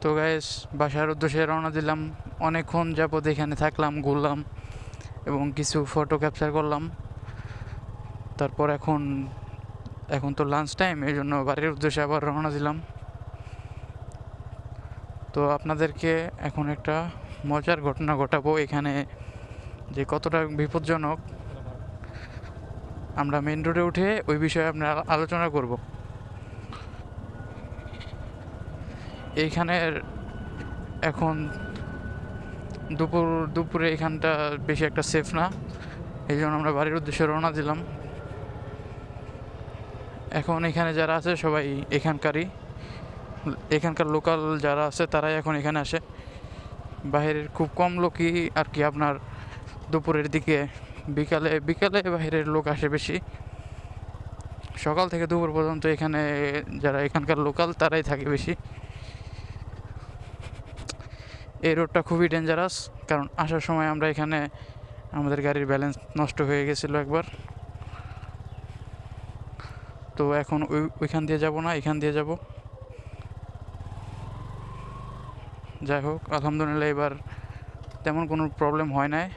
তো গাইস, বাসার উদ্দেশ্যে রওনা দিলাম। অনেকক্ষণ যাবত এখানে থাকলাম, ঘুরলাম এবং কিছু ফটো ক্যাপচার করলাম। তারপর এখন এখন তো লাঞ্চ টাইম, এই জন্য বাড়ির উদ্দেশ্যে আবার রওনা দিলাম। তো আপনাদেরকে এখন একটা মজার ঘটনা ঘটাবো এখানে, যে কতটা বিপজ্জনক। আমরা মেন রোডে উঠে ওই বিষয়ে আমরা আলোচনা করব। এইখানের এখন দুপুরে এখানটা বেশি একটা সেফ না, এই জন্য আমরা বাড়ির উদ্দেশ্যে রওনা দিলাম। এখন এখানে যারা আছে সবাই এখানকার লোকাল যারা আছে তারাই এখন এখানে আসে। বাইরের খুব কম লোকই আর কি আপনার দুপুরের দিকে, বিকালে বিকালে বাইরের লোক আসে বেশি। সকাল থেকে দুপুর পর্যন্ত এখানে যারা এখানকার লোকাল তারাই থাকে বেশি। এই রোডটা খুবই ডেঞ্জারাস, কারণ আসার সময় আমরা এখানে আমাদের গাড়ির ব্যালেন্স নষ্ট হয়ে গেছিলো একবার। তো এখন ওইখান দিয়ে যাব না, এখান দিয়ে যাব। যাই হোক, আলহামদুলিল্লাহ এবার তেমন কোনো প্রবলেম হয় নাই,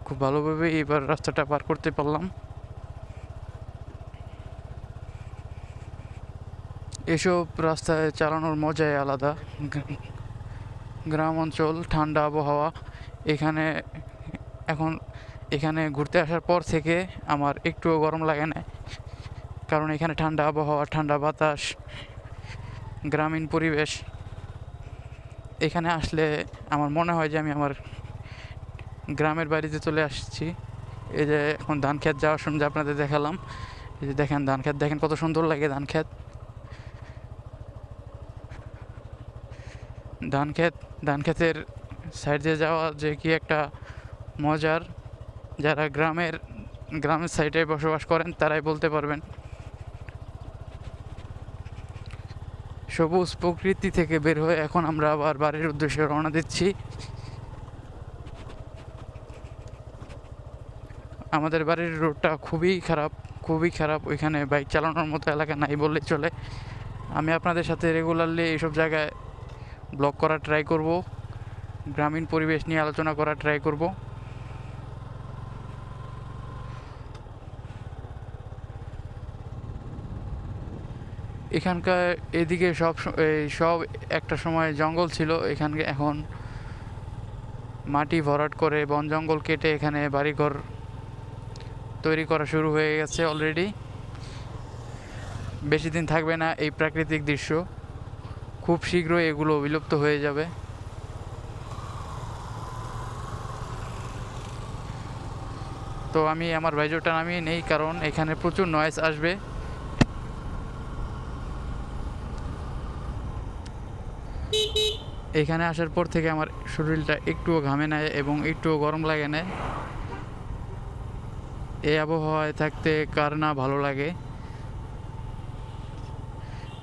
খুব ভালোভাবে এবার রাস্তাটা পার করতে পারলাম। এসব রাস্তায় চালানোর মজাই আলাদা। গ্রাম অঞ্চল, ঠান্ডা আবহাওয়া। এখানে এখন এখানে ঘুরতে আসার পর থেকে আমার একটুও গরম লাগে না, কারণ এখানে ঠান্ডা আবহাওয়া, ঠান্ডা বাতাস, গ্রামীণ পরিবেশ। এখানে আসলে আমার মনে হয় যে আমি আমার গ্রামের বাড়িতে চলে আসছি। এই যে এখন ধান ক্ষেত যাওয়ার সময় যে আপনাদের দেখালাম, এই যে দেখেন ধান ক্ষেত, দেখেন কত সুন্দর লাগে ধান ক্ষেত। ধান ক্ষেতের সাইড দিয়ে যাওয়া যে কি একটা মজার। যারা গ্রামের সাইডে বসবাস করেন তারাই বলতে পারবেন। সবুজ প্রকৃতি থেকে বের হয়ে এখন আমরা আবার বাড়ির উদ্দেশ্যে রওনা দিচ্ছি। আমাদের বাড়ির রোডটা খুবই খারাপ। ওইখানে বাইক চালানোর মতো এলাকা নাই বললেই চলে। আমি আপনাদের সাথে রেগুলারলি এইসব জায়গায় ব্লগ করার ট্রাই করব, গ্রামীণ পরিবেশ নিয়ে আলোচনা করার ট্রাই করব। এখানকার এদিকে সব একটা সময় জঙ্গল ছিল, এখানে এখন মাটি ভরাট করে বন জঙ্গল কেটে এখানে বাড়িঘর তৈরি করা শুরু হয়ে গেছে অলরেডি। বেশি দিন থাকবে না এই প্রাকৃতিক দৃশ্য, খুব শীঘ্রই এগুলো বিলুপ্ত হয়ে যাবে। তো আমি আমার ভাইজোটা নামিয়ে নেই, কারণ এখানে প্রচুর নয়েজ আসবে। এখানে আসার পর থেকে আমার শরীরটা একটুও ঘামে না এবং একটুও গরম লাগে না। এই আবহাওয়ায় থাকতে কার না ভালো লাগে।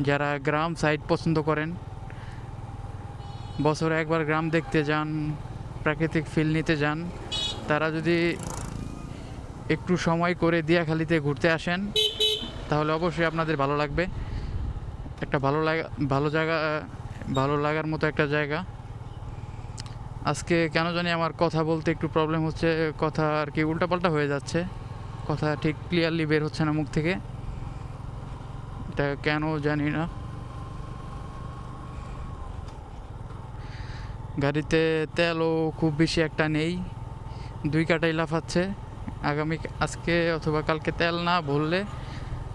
যারা গ্রাম সাইড পছন্দ করেন, বছরে একবার গ্রাম দেখতে যান, প্রাকৃতিক ফিল নিতে যান, তারা যদি একটু সময় করে দিয়াখালীতে ঘুরতে আসেন তাহলে অবশ্যই আপনাদের ভালো লাগবে। একটা ভালো লাগার মতো একটা জায়গা। আজকে কেন জানি আমার কথা বলতে একটু প্রবলেম হচ্ছে, কথা আর কি উল্টাপাল্টা হয়ে যাচ্ছে, কথা ঠিক ক্লিয়ারলি বের হচ্ছে না মুখ থেকে, এটা কেন জানি না। গাড়িতে তেলও খুব বেশি একটা নেই, 2 কাটাই লাফাচ্ছে। আজকে অথবা কালকে তেল না ভরলে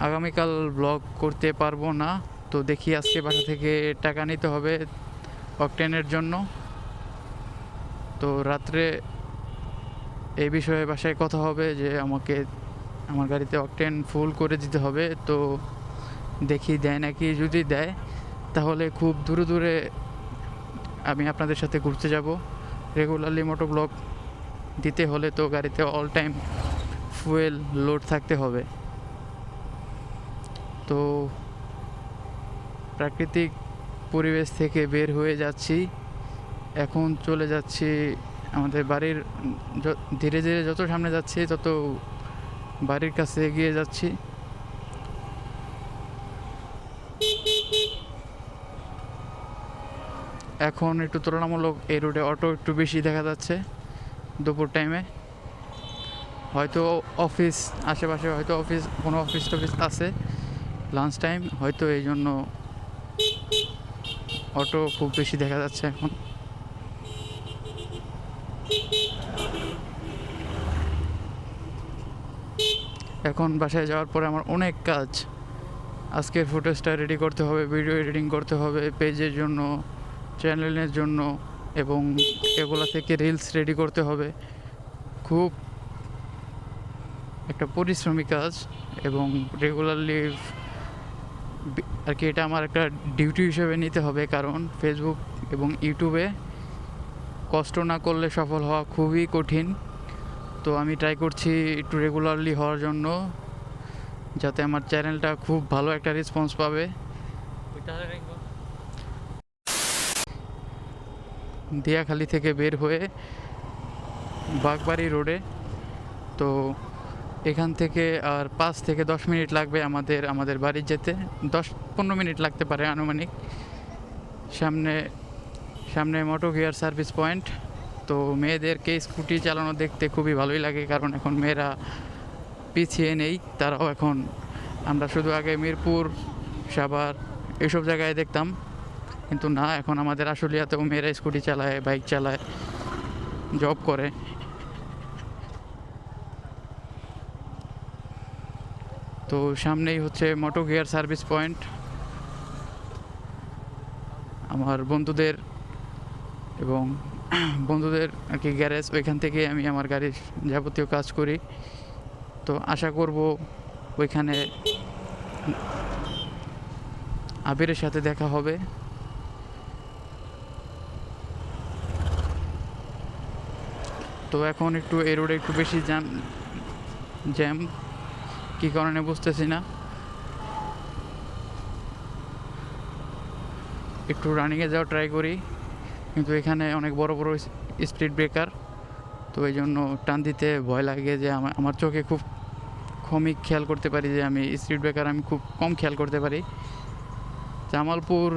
আগামীকাল ব্লগ করতে পারবো না। তো দেখি, আজকে বাসা থেকে টাকা নিতে হবে অকটেনের জন্য। তো রাত্রে এই বিষয়ে বাসায় কথা হবে যে আমাকে আমার গাড়িতে অকটেন ফুল করে দিতে হবে। তো দেখি দেয় নাকি, যদি দেয় তাহলে খুব দূরে দূরে আমি আপনাদের সাথে ঘুরতে যাব। রেগুলারলি মোটো ব্লগ দিতে হলে তো গাড়িতে অল টাইম ফুয়েল লোড থাকতে হবে। তো প্রাকৃতিক পরিবেশ থেকে বের হয়ে যাচ্ছি, এখন চলে যাচ্ছি আমাদের বাড়ির। ধীরে ধীরে যত সামনে যাচ্ছি তত বাড়ির কাছে এগিয়ে যাচ্ছি। এখন একটু তুলনামূলক এই রোডে অটো একটু বেশি দেখা যাচ্ছে দুপুর টাইমে। হয়তো অফিস আশেপাশে, হয়তো কোনো অফিস টফিস আছে লাঞ্চ টাইম, হয়তো এই জন্য অটো খুব বেশি দেখা যাচ্ছে এখন। এখন বাসায় যাওয়ার পরে আমার অনেক কাজ। আজকের ফুটেজটা রেডি করতে হবে, ভিডিও এডিটিং করতে হবে পেজের জন্য, চ্যানেলের জন্য, এবং এগুলা থেকে রিলস রেডি করতে হবে। খুব একটা পরিশ্রমী কাজ, এবং রেগুলারলি আর কি এটা আমার একটা ডিউটি হিসেবে নিতে হবে, কারণ ফেসবুক এবং ইউটিউবে কষ্ট না করলে সফল হওয়া খুবই কঠিন। তো আমি ট্রাই করছি একটু রেগুলারলি হওয়ার জন্য, যাতে আমার চ্যানেলটা খুব ভালো একটা রেসপন্স পাবে। দিয়াখালি থেকে বের হয়ে বাগবাড়ি রোডে, তো এখান থেকে আর 5 থেকে 10 মিনিট লাগবে আমাদের বাড়ি যেতে। 10-15 মিনিট লাগতে পারে আনুমানিক। সামনে সামনে মোটো গিয়ার সার্ভিস পয়েন্ট। তো মেয়েদেরকে স্কুটি চালানো দেখতে খুবই ভালোই লাগে, কারণ এখন মেয়েরা পিছিয়ে নেই। তারাও এখন, আমরা শুধু আগে মিরপুর, সাভার এইসব জায়গায় দেখতাম, কিন্তু না, এখন আমাদের আশুলিয়াতেও মেয়েরা স্কুটি চালায়, বাইক চালায়, জব করে। তো সামনেই হচ্ছে মোটো গিয়ার সার্ভিস পয়েন্ট। আমার বন্ধুদের আর কি গ্যারেজ, ওইখান থেকে আমি আমার গাড়ির যাবতীয় কাজ করি। তো আশা করব ওইখানে আবিরের সাথে দেখা হবে। তো এখন একটু এই রোডে একটু বেশি জ্যাম কী কারণে বুঝতেছি না। একটু রানিংয়ে যাওয়া ট্রাই করি, কিন্তু এখানে অনেক বড় বড় স্পিড ব্রেকার। তো এই জন্য টান দিতে ভয় লাগে, যে আমার চোখে খুব কমই খেয়াল করতে পারি, যে আমি স্পিড ব্রেকার আমি খুব কম খেয়াল করতে পারি। জামালপুর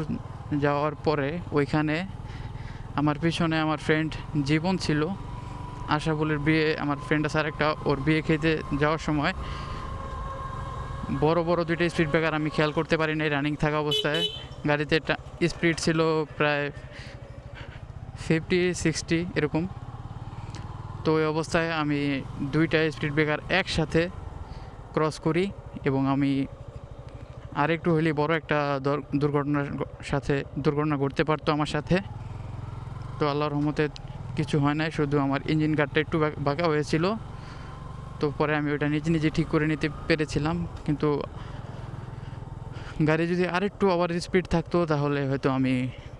যাওয়ার পরে ওইখানে আমার পিছনে আমার ফ্রেন্ড জীবন ছিল, আশাফুলের বিয়ে, আমার ফ্রেন্ড আছে আরেকটা, ওর বিয়ে খেতে যাওয়ার সময় বড় বড় দুইটা স্পিড ব্রেকার আমি খেয়াল করতে পারি নাই রানিং থাকা অবস্থায়। গাড়িতে স্পিড ছিল প্রায় 50-60 এরকম। তো ওই অবস্থায় আমি দুইটা স্পিড ব্রেকার একসাথে ক্রস করি, এবং আমি আরেকটু হলেই বড় একটা দুর্ঘটনা ঘটতে পারতো আমার সাথে। তো আল্লাহর রহমতে কিছু হয় নাই, শুধু আমার ইঞ্জিন গার্ডটা একটু বাঁকা হয়েছিল। তো পরে আমি ওটা নিজে ঠিক করে নিতে পেরেছিলাম, কিন্তু গাড়ি যদি আরেকটু ওভার স্পিড থাকতো তাহলে হয়তো আমি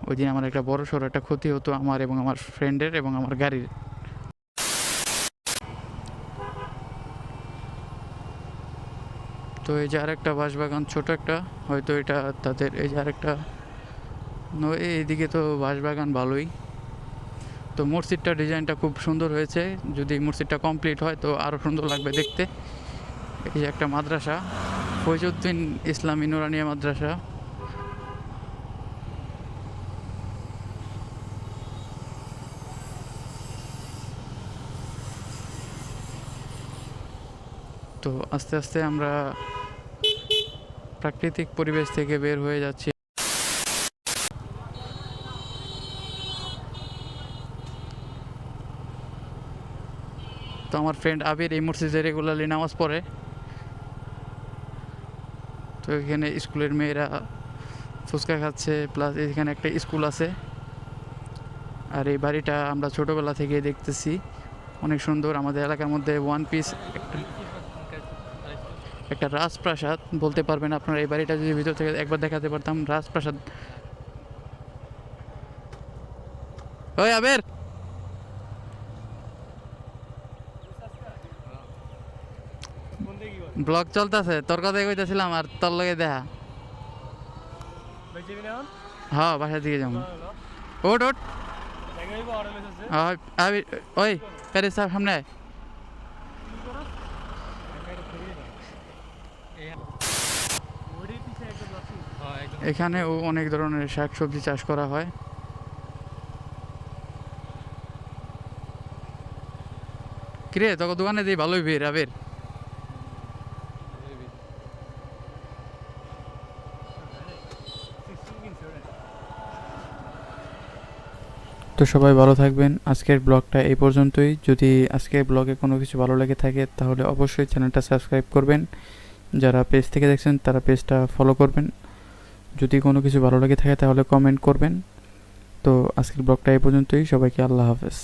ওই দিন আমার একটা বড় সড়ো একটা ক্ষতি হতো, আমার এবং আমার ফ্রেন্ডের এবং আমার গাড়ির। তো এই যে আরেকটা বাঁশবাগান, ছোট একটা, হয়তো এটা তাদের, এই যে আরেকটা, এইদিকে তো বাঁশবাগান ভালোই। তো মসজিদটা ডিজাইনটা খুব সুন্দর হয়েছে, যদি মসজিদটা কমপ্লিট হয় তো আরও সুন্দর লাগবে দেখতে। এই যে একটা মাদ্রাসা, ফৈজউদ্দিন ইসলামী নুরানিয়া মাদ্রাসা। তো আস্তে আস্তে আমরা প্রাকৃতিক পরিবেশ থেকে বের হয়ে যাচ্ছি। তো আমার ফ্রেন্ড আবির এই মসজিদে রেগুলারলি নামাজ পড়ে। তো এখানে স্কুলের মেয়েরা ফুচকা খাচ্ছে, প্লাস এখানে একটা স্কুল আছে। আর এই বাড়িটা আমরা ছোটোবেলা থেকে দেখতেছি, অনেক সুন্দর। আমাদের এলাকার মধ্যে ওয়ান পিস একটা রাজপ্রাসাদ বলতে পারবেন আপনারা। এই বাড়িটা যদি ভিতর থেকে একবার দেখাতে পারতাম, রাজপ্রাসাদ। ওই আবের, ব্লগ চলতেছে, তোর কথাই কইতেছিলাম, আর তোর লগে দেখা। হ্যাঁ, বাসার দিকে যাবো। ওট ওট, ওই প্যারিস সামনে আয়। এখানেও অনেক ধরনের শাকসবজি চাষ করা হয়। কিরে তোকে দোকানে দিই ভালোই ভিড় আবির। তো সবাই ভালো থাকবেন। আজকের ব্লগটা এই পর্যন্তই। যদি আজকের ব্লগে কোনো কিছু ভালো লেগে থাকে তাহলে অবশ্যই চ্যানেলটা সাবস্ক্রাইব করবেন। যারা পেজ থেকে দেখছেন তারা পেজটা ফলো করবেন। যদি কোনো কিছু ভালো লেগে থাকে তাহলে কমেন্ট করবেন। তো আজকের ব্লগটা এই পর্যন্তই। সবাইকে আল্লাহ হাফেজ।